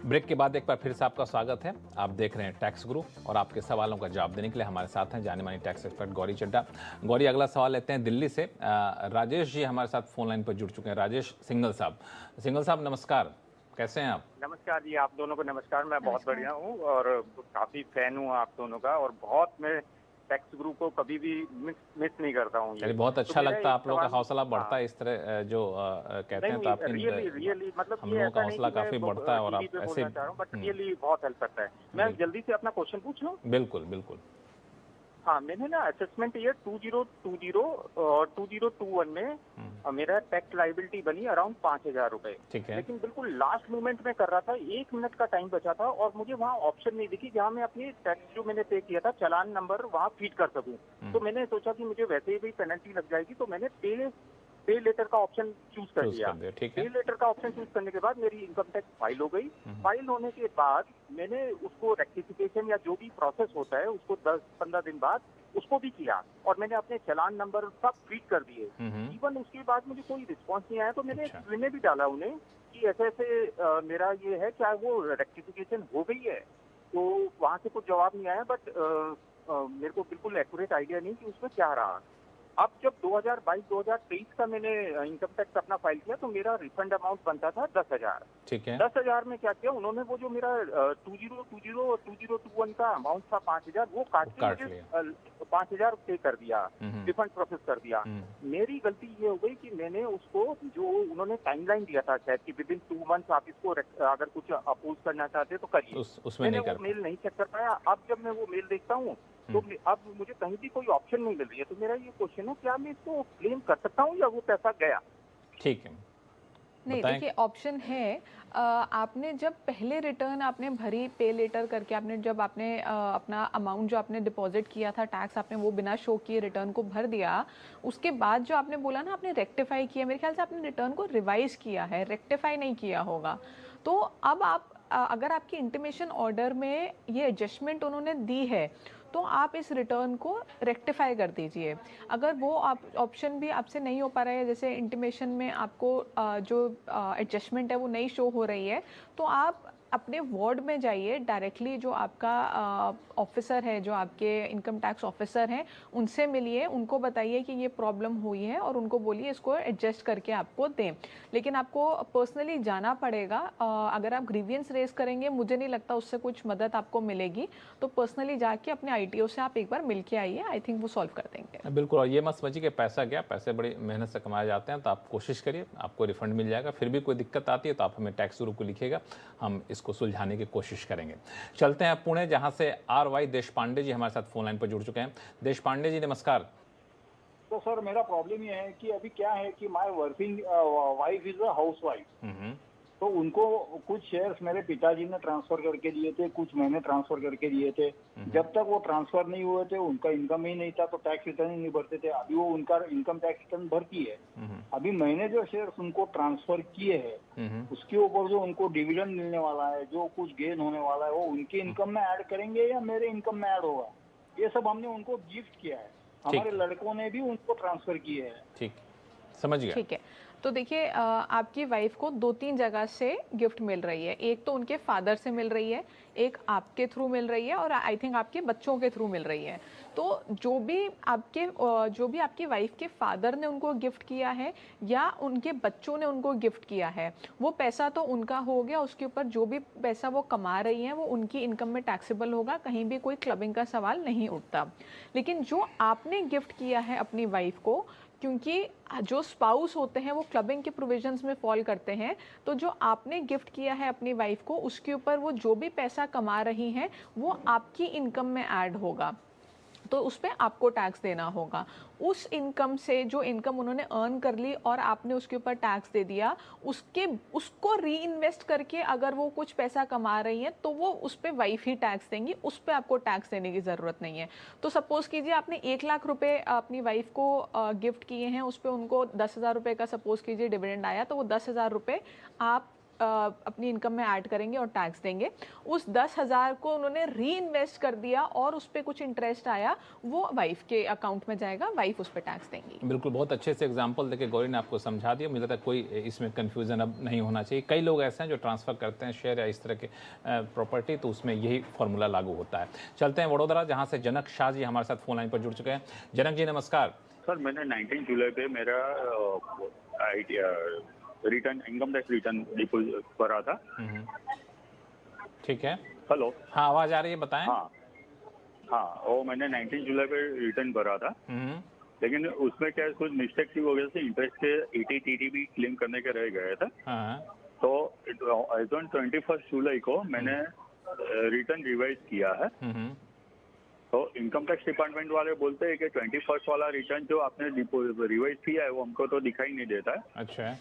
Break के बाद एक बार फिर से आपका स्वागत है। आप देख रहे हैं टैक्स गुरु और आपके सवालों का जवाब देने के लिए हमारे साथ हैं जाने मानी टैक्स एक्सपर्ट गौरी चड्ढा। गौरी, अगला सवाल लेते हैं दिल्ली से। राजेश जी हमारे साथ फोन लाइन पर जुड़ चुके हैं। राजेश सिंघल साहब, नमस्कार, कैसे हैं आप? नमस्कार जी, आप दोनों को नमस्कार। मैं बहुत बढ़िया हूँ और काफी फैन हूँ आप दोनों का, और बहुत मैं टैक्स ग्रुप को कभी भी मिस नहीं करता हूँ। चलिए, बहुत अच्छा लगता है, आप लोगों का हौसला बढ़ता है इस तरह जो कहते हैं, तो आपकी रियली मतलब हम ये लोगों ऐसा का नहीं हौसला कि काफी बढ़ता है और आप ऐसे बोलना चाह रहा हूँ, बट रियली बहुत हेल्प करता है। मैं जल्दी से अपना क्वेश्चन पूछ लूँ? बिल्कुल बिल्कुल। हाँ, मैंने ना असेसमेंट ईयर 2020 और 2021 में मेरा टैक्स लाइबिलिटी बनी अराउंड 5,000 रुपए। ठीक है। लेकिन बिल्कुल लास्ट मोमेंट में कर रहा था, 1 मिनट का टाइम बचा था और मुझे वहाँ ऑप्शन नहीं दिखी जहाँ मैं अपनी टैक्स जो मैंने पे किया था चालान नंबर वहाँ फीड कर सकूँ। तो मैंने सोचा कि मुझे वैसे ही भी पेनल्टी लग जाएगी, तो मैंने पे लेटर का ऑप्शन चूज कर लिया। पे लेटर का ऑप्शन चूज करने के बाद मेरी इनकम टैक्स फाइल हो गई। फाइल होने के बाद मैंने उसको रेक्टिफिकेशन या जो भी प्रोसेस होता है उसको 10-15 दिन बाद उसको भी किया और मैंने अपने चालान नंबर सब फीड कर दिए। इवन उसके बाद मुझे कोई रिस्पॉन्स नहीं आया, तो मैंने रिज्यूमे भी डाला उन्हें कि ऐसे ऐसे मेरा ये है, क्या वो रेक्टिफिकेशन हो गई है? तो वहाँ से कुछ जवाब नहीं आया, बट मेरे को बिल्कुल एक्यूरेट आइडिया नहीं कि उसमें क्या रहा। अब जब 2022-2023 का मैंने इनकम टैक्स अपना फाइल किया तो मेरा रिफंड अमाउंट बनता था 10,000। ठीक है। 10,000 में क्या किया उन्होंने, वो जो मेरा 2020 और 2021 का अमाउंट था 5,000, वो काट के मुझे 5,000 पे कर दिया, रिफंड प्रोसेस कर दिया। मेरी गलती ये हो गई कि मैंने उसको, जो उन्होंने टाइमलाइन दिया था शायद कि विद इन 2 मंथ्स आप इसको अगर कुछ अपोज करना चाहते तो करिए, मैंने वो मेल नहीं चेक कर पाया। अब जब मैं वो मेल देखता हूँ तो अब मुझे कहीं भी कोई ऑप्शन नहीं मिल रही है। तो मेरा ये क्वेश्चन है, क्या मैं इसको क्लेम कर सकता हूँ या वो पैसा गया? ठीक है, नहीं, देखिए ऑप्शन है। आपने जब पहले रिटर्न आपने भरी पे लेटर करके, आपने अपना अमाउंट जो आपने डिपॉजिट किया था टैक्स, आपने वो बिना शो किए रिटर्न को भर दिया। उसके बाद जो आपने बोला ना आपने रेक्टिफाई किया, मेरे ख्याल से आपने रिटर्न को रिवाइज किया है, रेक्टिफाई नहीं किया होगा। तो अब आप अगर आपकी इंटीमेशन ऑर्डर में ये एडजस्टमेंट उन्होंने दी है तो आप इस रिटर्न को रेक्टिफाई कर दीजिए। अगर वो आप ऑप्शन भी आपसे नहीं हो पा रहा है, जैसे इंटीमेशन में आपको जो एडजस्टमेंट है वो नहीं शो हो रही है, तो आप अपने वार्ड में जाइए डायरेक्टली, जो आपका ऑफिसर है, जो आपके इनकम टैक्स ऑफिसर हैं, उनसे मिलिए, उनको बताइए कि ये प्रॉब्लम हुई है और उनको बोलिए इसको एडजस्ट करके आपको दें। लेकिन आपको पर्सनली जाना पड़ेगा। अगर आप ग्रीवियंस रेज करेंगे, मुझे नहीं लगता उससे कुछ मदद आपको मिलेगी। तो पर्सनली जाके अपने आईटीओ से आप एक बार मिल के आइए, आई थिंक वो सॉल्व कर देंगे। बिल्कुल, और ये मत समझिए कि पैसा गया, पैसे बड़ी मेहनत से कमाए जाते हैं, तो आप कोशिश करिए, आपको रिफंड मिल जाएगा। फिर भी कोई दिक्कत आती है तो आप हमें टैक्स ग्रुप को लिखिएगा, हम इसको सुलझाने की कोशिश करेंगे। चलते हैं पुणे, जहां से RY देशपांडे जी हमारे साथ फोन लाइन पर जुड़ चुके हैं। देशपांडे जी नमस्कार। तो सर, मेरा प्रॉब्लम ये है कि अभी क्या है कि my working wife is a house wife, तो उनको कुछ शेयर्स मेरे पिताजी ने ट्रांसफर करके दिए थे, कुछ मैंने ट्रांसफर करके दिए थे। जब तक वो ट्रांसफर नहीं हुए थे उनका इनकम ही नहीं था, तो टैक्स रिटर्न ही नहीं भरते थे। अभी वो उनका इनकम टैक्स रिटर्न भरती है। अभी मैंने जो शेयर्स उनको ट्रांसफर किए हैं उसके ऊपर जो उनको डिविडेंड मिलने वाला है, जो कुछ गेन होने वाला है, वो उनके इनकम में ऐड करेंगे या मेरे इनकम में ऐड होगा? ये सब हमने उनको गिफ्ट किया है, हमारे लड़कों ने भी उनको ट्रांसफर किए हैं। ठीक, समझ गया। ठीक है, तो देखिए आपकी वाइफ को 2-3 जगह से गिफ्ट मिल रही है। एक तो उनके फादर से मिल रही है, एक आपके थ्रू मिल रही है, और आई थिंक आपके बच्चों के थ्रू मिल रही है। तो जो भी आपकी वाइफ के फादर ने उनको गिफ्ट किया है या उनके बच्चों ने उनको गिफ्ट किया है, वो पैसा तो उनका हो गया। उसके ऊपर जो भी पैसा वो कमा रही हैं वो उनकी इनकम में टैक्सेबल होगा, कहीं भी कोई क्लबिंग का सवाल नहीं उठता। लेकिन जो आपने गिफ्ट किया है अपनी वाइफ को, क्योंकि जो स्पाउस होते हैं वो क्लबिंग के प्रोविजंस में फॉल करते हैं, तो जो आपने गिफ्ट किया है अपनी वाइफ को, उसके ऊपर वो जो भी पैसा कमा रही हैं वो आपकी इनकम में ऐड होगा, तो उस पर आपको टैक्स देना होगा। उस इनकम से जो इनकम उन्होंने अर्न कर ली और आपने उसके ऊपर टैक्स दे दिया, उसको री इन्वेस्ट करके अगर वो कुछ पैसा कमा रही हैं तो वो उस पर वाइफ ही टैक्स देंगी, उस पर आपको टैक्स देने की ज़रूरत नहीं है। तो सपोज़ कीजिए आपने 1 लाख रुपए अपनी वाइफ को गिफ्ट किए हैं, उस पर उनको 10,000 रुपये का सपोज़ कीजिए डिविडेंड आया, तो वो 10,000 रुपये आप अपनी इनकम में ऐड करेंगे और टैक्स देंगे। उस 10,000 को उन्होंने री इन्वेस्ट कर दिया और उस पर कुछ इंटरेस्ट आया, वो वाइफ के अकाउंट में जाएगा, वाइफ उस पर टैक्स देंगी। बिल्कुल, बहुत अच्छे से एग्जांपल देके गौरी ने आपको समझा दिया। मुझे लगता है कोई इसमें कन्फ्यूजन अब नहीं होना चाहिए। कई लोग ऐसे हैं जो ट्रांसफ़र करते हैं शेयर या इस तरह के प्रॉपर्टी, तो उसमें यही फॉर्मूला लागू होता है। चलते हैं वडोदरा, जहाँ से जनक शाह जी हमारे साथ फोन लाइन पर जुड़ चुके हैं। जनक जी नमस्कार। सर, मैंने 19 जुलाई पे मेरा return, income tax return deposit करा था। ठीक है, हेलो। हाँ आवाज आ रही है, बताएं। हाँ, वो मैंने 19 जुलाई पे रिटर्न करा था, लेकिन उसमें क्या कुछ मिस्टेक की वजह से इंटरेस्ट के 80 TD भी क्लेम करने के रह गए थे। तो एज ऑन 21 जुलाई को मैंने रिटर्न रिवाइज किया है। तो इनकम टैक्स डिपार्टमेंट वाले बोलते हैं कि 21 वाला रिटर्न जो आपने रिवाइज किया है वो हमको तो दिखाई नहीं देता है। अच्छा।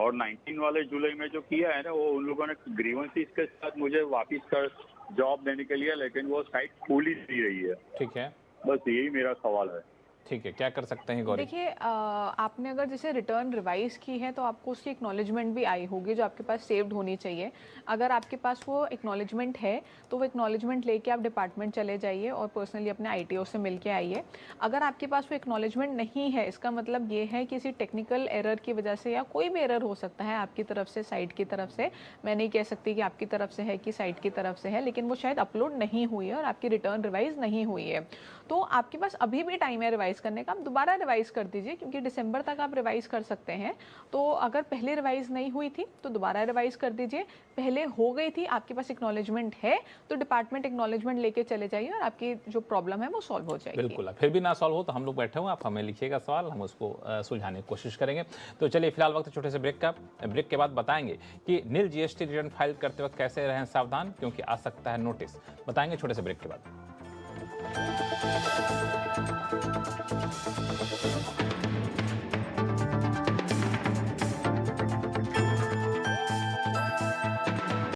और 19 वाले जुलाई में जो किया है ना, वो उन लोगों ने ग्रीवेंसीज के साथ मुझे वापस कर जॉब देने के लिए, लेकिन वो साइट खुल ही नहीं रही है। ठीक है, बस यही मेरा सवाल है। ठीक है, क्या कर सकते हैं गौरी? देखिए, आपने अगर जैसे रिटर्न रिवाइज की है तो आपको उसकी एक्नॉलेजमेंट भी आई होगी जो आपके पास सेव्ड होनी चाहिए। अगर आपके पास वो एक्नॉलेजमेंट है तो वो एक्नॉलेजमेंट लेके आप डिपार्टमेंट चले जाइए और पर्सनली अपने ITO से मिल के आइए। अगर आपके पास वो एक्नॉलेजमेंट नहीं है, इसका मतलब ये है किसी टेक्निकल एरर की वजह से, या कोई भी एरर हो सकता है आपकी तरफ से, साइट की तरफ से। मैं नहीं कह सकती कि आपकी तरफ से है कि साइट की तरफ से है, लेकिन वो शायद अपलोड नहीं हुई है और आपकी रिटर्न रिवाइज नहीं हुई है। तो आपके पास अभी भी टाइम है रिवाइज करने का, आप दोबारा रिवाइज कर दीजिए, क्योंकि दिसंबर तक आप रिवाइज कर सकते हैं। तो अगर पहले रिवाइज नहीं हुई थी तो दोबारा रिवाइज कर दीजिए, पहले हो गई थी, आपके पास एक्नॉलेजमेंट है तो डिपार्टमेंट एक्नॉलेजमेंट लेके चले जाइए और आपकी जो प्रॉब्लम है वो सॉल्व हो जाएगी। बिल्कुल, फिर भी ना सॉल्व हो तो हम लोग बैठे हुए, आप हमें लिखिएगा सवाल, हम उसको सुलझाने की कोशिश करेंगे। तो चलिए फिलहाल वक्त छोटे से ब्रेक का। ब्रेक के बाद बताएंगे कि नील GST रिटर्न फाइल करते वक्त कैसे रहें सावधान, क्योंकि आ सकता है नोटिस। बताएंगे छोटे से ब्रेक के बाद।